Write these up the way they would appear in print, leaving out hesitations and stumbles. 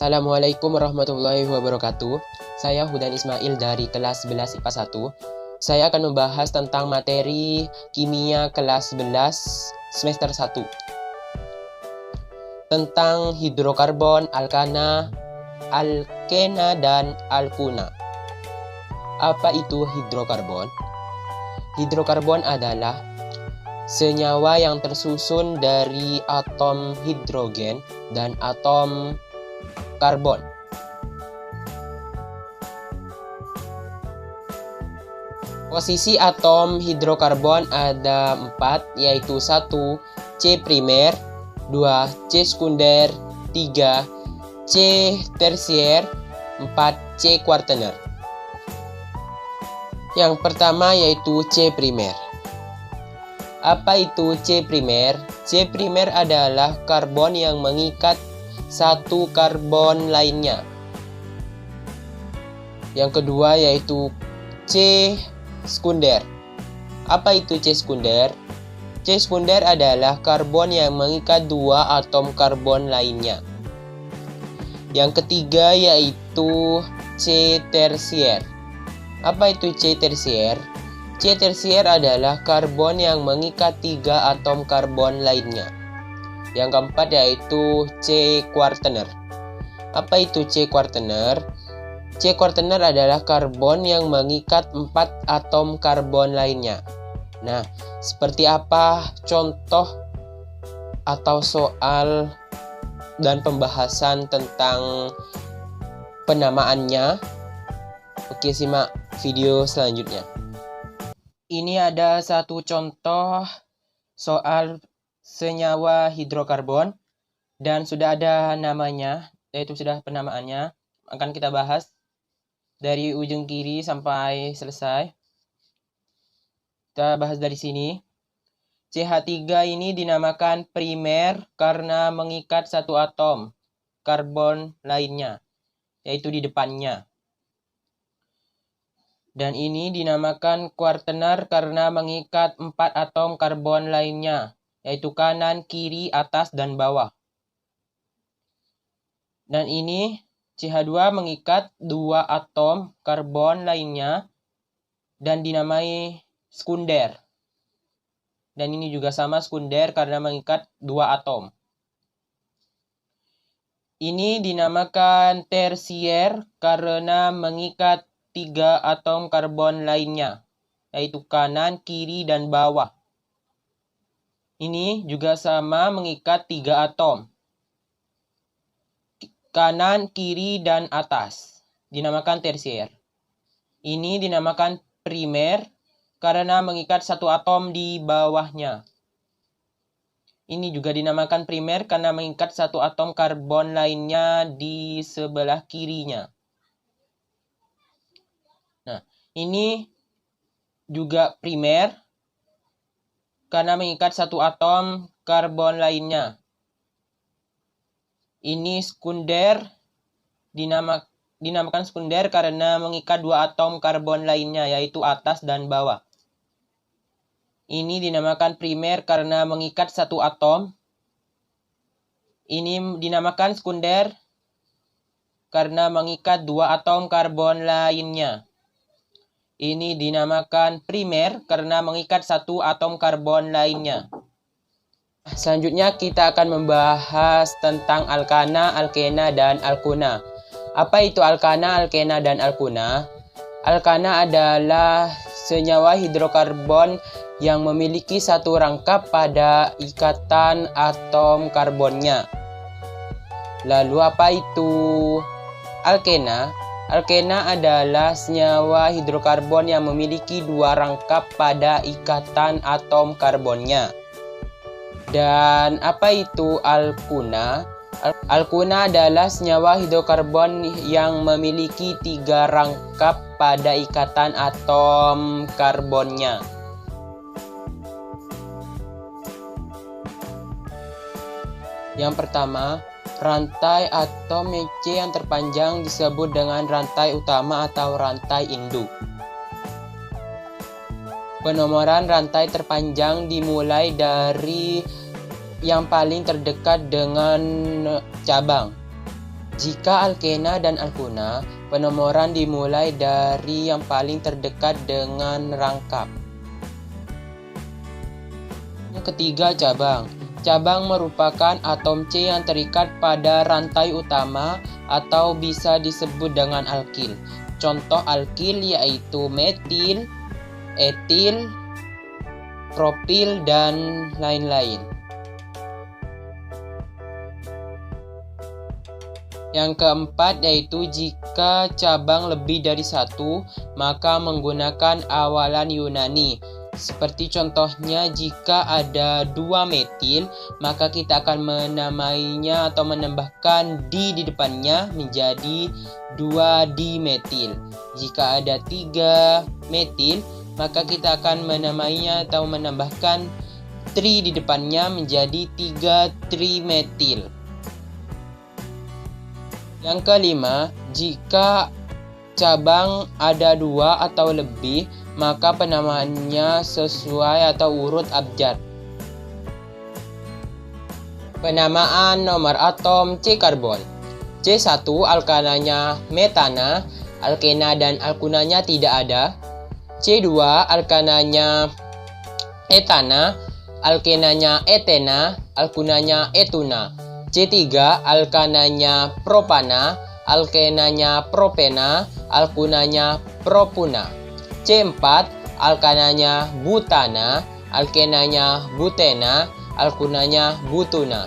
Assalamualaikum warahmatullahi wabarakatuh. Saya Hudan Ismail dari kelas 11 IPA 1. Saya akan membahas tentang materi kimia kelas 11 semester 1. Tentang hidrokarbon, alkana, alkena, dan alkuna. Apa itu hidrokarbon? Hidrokarbon adalah senyawa yang tersusun dari atom hidrogen dan atom karbon. Posisi atom hidrokarbon ada 4, yaitu 1 C primer, 2 C sekunder, 3 C tersier, 4 C kuartener. Yang pertama yaitu C primer. Apa itu C primer? C primer adalah karbon yang mengikat satu karbon lainnya. Yang kedua yaitu C sekunder. Apa itu C sekunder? C sekunder adalah karbon yang mengikat dua atom karbon lainnya. Yang ketiga yaitu C tersier. Apa itu C tersier? C tersier adalah karbon yang mengikat 3 atom karbon lainnya. Yang keempat yaitu C kuartener. Apa itu C kuartener? C kuartener adalah karbon yang mengikat 4 atom karbon lainnya. Nah, seperti apa contoh atau soal dan pembahasan tentang penamaannya? Oke, simak video selanjutnya. Ini ada satu contoh soal senyawa hidrokarbon dan sudah ada namanya, yaitu sudah penamaannya. Akan kita bahas dari ujung kiri sampai selesai. Kita bahas dari sini. CH3 ini dinamakan primer karena mengikat satu atom karbon lainnya, yaitu di depannya. Dan ini dinamakan kuartener karena mengikat 4 atom karbon lainnya, yaitu kanan, kiri, atas, dan bawah. Dan ini CH2 mengikat 2 atom karbon lainnya dan dinamai sekunder. Dan ini juga sama sekunder karena mengikat 2 atom. Ini dinamakan tersier karena mengikat 3 atom karbon lainnya, yaitu kanan, kiri, dan bawah. Ini juga sama mengikat 3 atom. Kanan, kiri, dan atas. Dinamakan tersier. Ini dinamakan primer karena mengikat 1 atom di bawahnya. Ini juga dinamakan primer karena mengikat 1 atom karbon lainnya di sebelah kirinya. Nah, ini juga primer karena mengikat 1 atom karbon lainnya. Ini sekunder, dinamakan sekunder karena mengikat 2 atom karbon lainnya, yaitu atas dan bawah. Ini dinamakan primer karena mengikat 1 atom. Ini dinamakan sekunder karena mengikat 2 atom karbon lainnya. Ini dinamakan primer karena mengikat 1 atom karbon lainnya. Selanjutnya kita akan membahas tentang alkana, alkena, dan alkuna. Apa itu alkana, alkena, dan alkuna? Alkana adalah senyawa hidrokarbon yang memiliki satu rangkap pada ikatan atom karbonnya. Lalu apa itu alkena? Alkena adalah senyawa hidrokarbon yang memiliki 2 rangkap pada ikatan atom karbonnya. Dan apa itu alkuna? Alkuna adalah senyawa hidrokarbon yang memiliki 3 rangkap pada ikatan atom karbonnya. Yang pertama, rantai atom C yang terpanjang disebut dengan rantai utama atau rantai induk. Penomoran rantai terpanjang dimulai dari yang paling terdekat dengan cabang. Jika alkena dan alkuna, penomoran dimulai dari yang paling terdekat dengan rangkap. Yang ketiga, cabang. Cabang merupakan atom C yang terikat pada rantai utama atau bisa disebut dengan alkil. Contoh alkil yaitu metil, etil, propil, dan lain-lain. Yang keempat yaitu jika cabang lebih dari satu, maka menggunakan awalan Yunani. Seperti contohnya jika ada 2 metil, maka kita akan menamainya atau menambahkan di depannya menjadi 2 dimetil. Jika ada 3 metil, maka kita akan menamainya atau menambahkan tri di depannya menjadi 3 trimetil. Yang kelima, jika cabang ada 2 atau lebih, maka penamaannya sesuai atau urut abjad. Penamaan nomor atom C karbon. C1 alkananya metana, alkena dan alkunanya tidak ada. C2 alkananya etana, alkenanya etena, alkunanya etuna. C3 alkananya propana, alkenanya propena, alkunanya propuna. C4 alkananya butana, alkenanya butena, alkunanya butuna.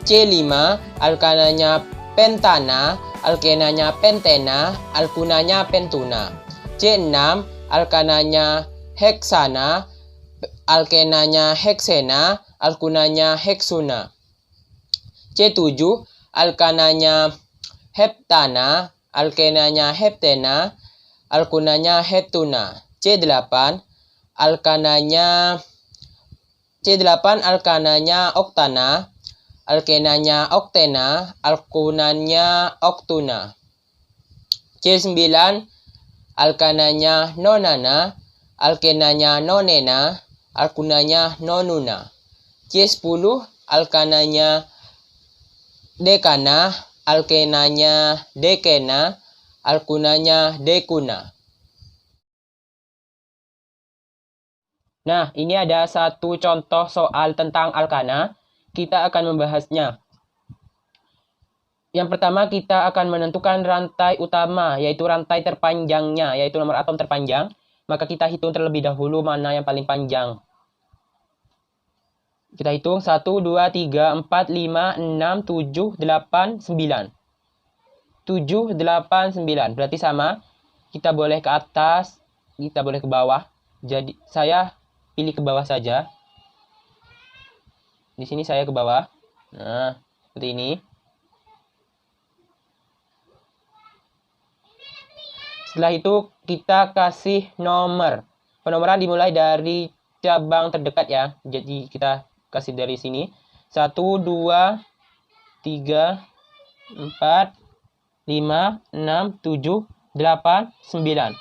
C5 alkananya pentana, alkenanya pentena, alkunanya pentuna. C6 alkananya heksana, alkenanya heksena, alkunanya heksuna. C7 alkananya heptana, alkenanya heptena, alkunanya heptuna. C8 alkananya oktana, alkenanya oktena, alkunanya oktuna. C9 alkananya nonana, alkenanya nonena, alkunanya nonuna. C10 alkananya dekana, alkenanya dekena, alkunanya dekuna. Nah, ini ada satu contoh soal tentang alkana. Kita akan membahasnya. Yang pertama, kita akan menentukan rantai utama, yaitu rantai terpanjangnya, yaitu nomor atom terpanjang. Maka kita hitung terlebih dahulu mana yang paling panjang. Kita hitung 1, 2, 3, 4, 5, 6, 7, 8, 9. 7, 8, 9. Berarti sama. Kita boleh ke atas, kita boleh ke bawah. Jadi saya pilih ke bawah saja. Di sini saya ke bawah. Nah, seperti ini. Setelah itu kita kasih nomor. Penomoran dimulai dari cabang terdekat ya. Jadi kita kasih dari sini. 1, 2, 3, 4, 5, 6, 7, 8, 9.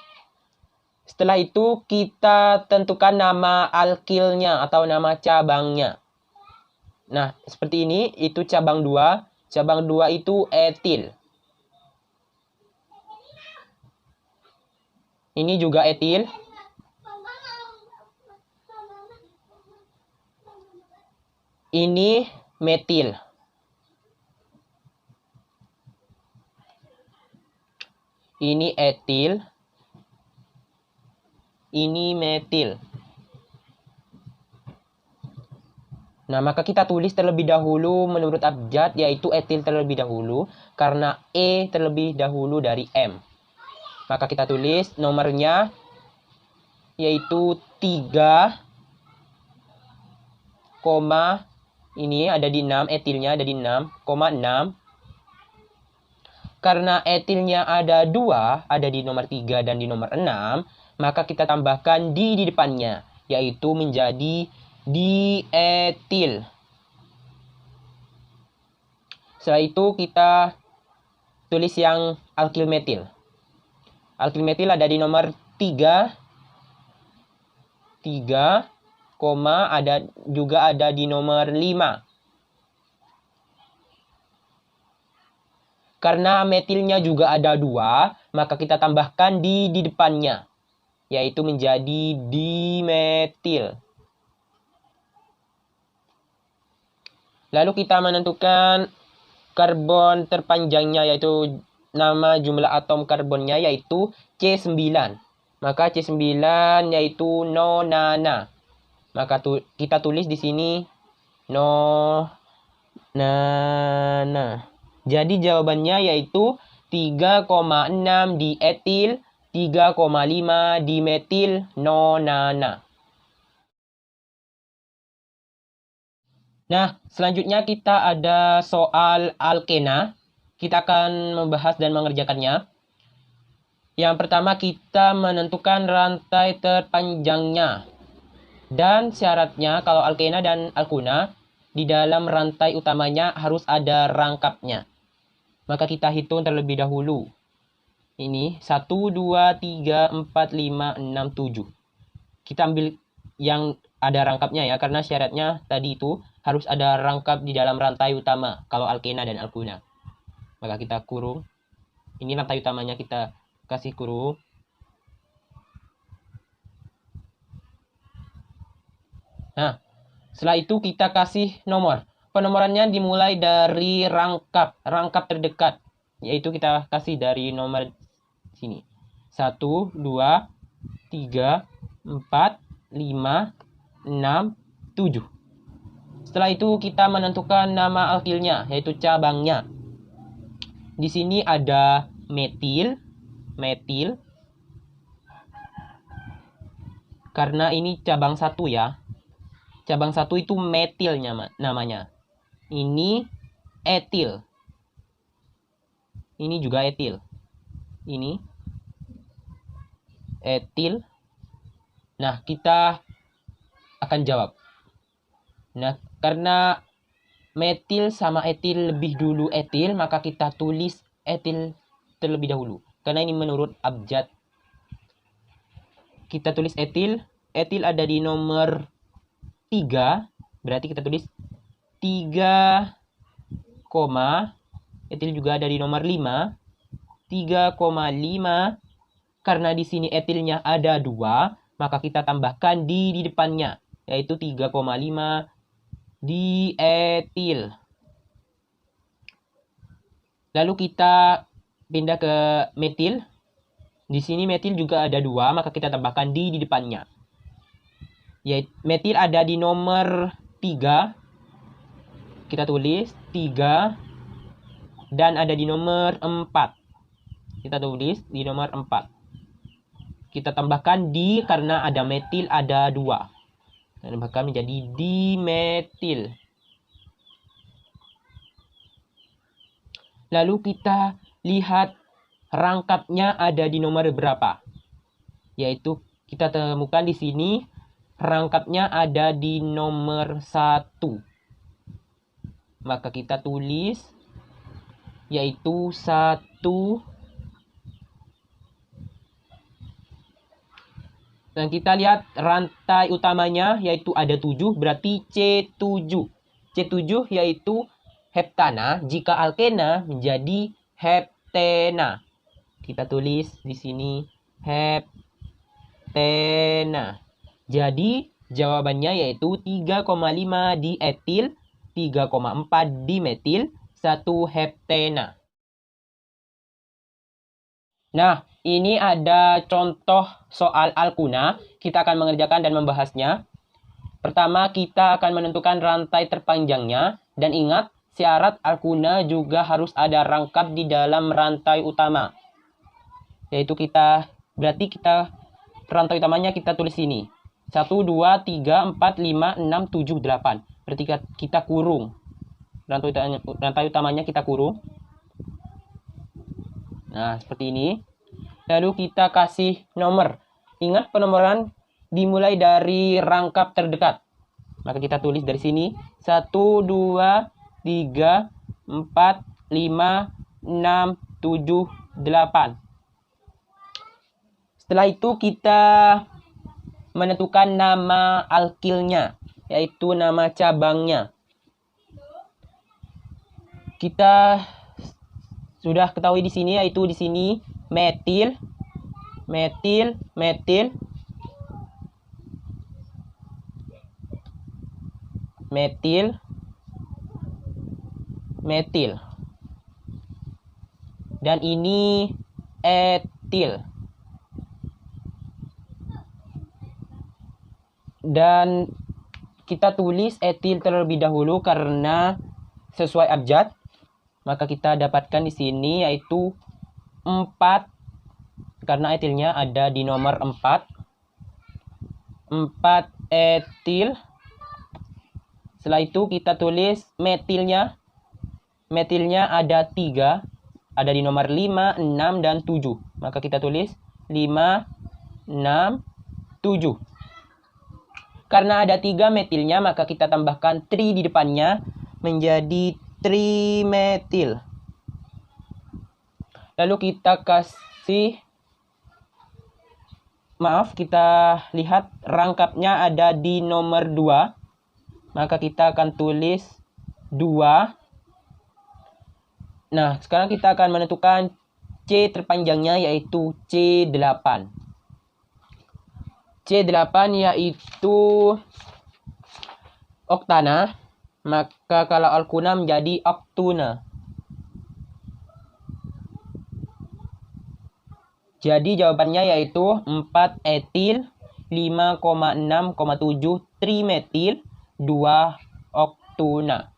Setelah itu kita tentukan nama alkilnya atau nama cabangnya. Nah, seperti ini, itu cabang 2. Cabang 2 itu etil. Ini juga etil. Ini metil. Ini etil. Ini metil. Nah, maka kita tulis terlebih dahulu menurut abjad, yaitu etil terlebih dahulu, karena E terlebih dahulu dari M. Maka kita tulis nomornya, yaitu 3, ini ada di 6, etilnya ada di 6, 6. Karena etilnya ada 2, ada di nomor 3 dan di nomor 6, maka kita tambahkan di depannya, yaitu menjadi dietil. Setelah itu kita tulis yang alkil metil. Alkil metil ada di nomor 3, ada di nomor 5. Karena metilnya juga ada 2, maka kita tambahkan di depannya, yaitu menjadi dimetil. Lalu kita menentukan karbon terpanjangnya, yaitu nama jumlah atom karbonnya, yaitu C9. Maka C9 yaitu nonana. Maka kita tulis di sini nonana. Jadi jawabannya yaitu 3,6 dietil, 3,5 dimetil nonana. Nah, selanjutnya kita ada soal alkena. Kita akan membahas dan mengerjakannya. Yang pertama kita menentukan rantai terpanjangnya. Dan syaratnya kalau alkena dan alkuna, di dalam rantai utamanya harus ada rangkapnya. Maka kita hitung terlebih dahulu. Ini 1, 2, 3, 4, 5, 6, 7. Kita ambil yang ada rangkapnya ya, karena syaratnya tadi itu harus ada rangkap di dalam rantai utama kalau alkena dan alkuna. Maka kita kurung. Ini rantai utamanya kita kasih kurung. Nah, setelah itu kita kasih nomor. Penomorannya dimulai dari rangkap terdekat, yaitu kita kasih dari nomor sini. 1, 2, 3, 4, 5, 6, 7. Setelah itu kita menentukan nama alkilnya, yaitu cabangnya. Di sini ada metil. Karena ini cabang 1 ya. Cabang 1 itu metilnya namanya. Ini etil. Ini juga etil. Ini etil. Nah, kita akan jawab. Nah, karena metil sama etil lebih dulu etil, maka kita tulis etil terlebih dahulu. Karena ini menurut abjad. Kita tulis etil. Etil ada di nomor 3. Berarti kita tulis 3, etil juga ada di nomor 5. 3,5. Karena di sini etilnya ada 2, maka kita tambahkan di depannya, yaitu 3,5 dietil. Lalu kita pindah ke metil. Di sini metil juga ada 2, maka kita tambahkan di depannya. Yaitu metil ada di nomor 3. Kita tulis 3 dan ada di nomor 4. Kita tulis di nomor 4. Kita tambahkan di karena ada metil ada 2. Dan bahkan menjadi dimetil. Lalu kita lihat rangkapnya ada di nomor berapa. Yaitu kita temukan di sini rangkapnya ada di nomor 1. Maka kita tulis yaitu 1. Dan kita lihat rantai utamanya yaitu ada 7, berarti C7. C7 yaitu heptana, jika alkena menjadi heptena. Kita tulis di sini heptena. Jadi jawabannya yaitu 3,5 dietil, 3,4 dimetil, 1 heptena. Nah, ini ada contoh soal alkuna. Kita akan mengerjakan dan membahasnya. Pertama, kita akan menentukan rantai terpanjangnya. Dan ingat, syarat alkuna juga harus ada rangkap di dalam rantai utama. Yaitu berarti rantai utamanya kita tulis sini. 1, 2, 3, 4, 5, 6, 7, 8. Berarti kita kurung. Rantai utamanya kita kurung. Nah, seperti ini. Lalu kita kasih nomor. Ingat penomoran dimulai dari rangkap terdekat. Maka kita tulis dari sini. 1, 2, 3, 4, 5, 6, 7, 8. Setelah itu kita menentukan nama alkilnya, yaitu nama cabangnya. Kita sudah ketahui di sini, yaitu di sini metil, metil, metil, metil, metil. Dan ini etil. Dan kita tulis etil terlebih dahulu karena sesuai abjad. Maka kita dapatkan di sini yaitu 4, karena etilnya ada di nomor 4. 4 etil. Setelah itu kita tulis metilnya. Metilnya ada 3. Ada di nomor 5, 6, dan 7. Maka kita tulis 5, 6, 7. Karena ada 3 metilnya, maka kita tambahkan tri di depannya menjadi trimetil. Lalu kita kita lihat rangkapnya ada di nomor 2. Maka kita akan tulis 2. Nah, sekarang kita akan menentukan C terpanjangnya, yaitu C8. C8 yaitu oktana. Maka kalau alkuna menjadi oktuna. Jadi jawabannya yaitu 4 etil, 5,6,7 trimetil, 2 oktuna.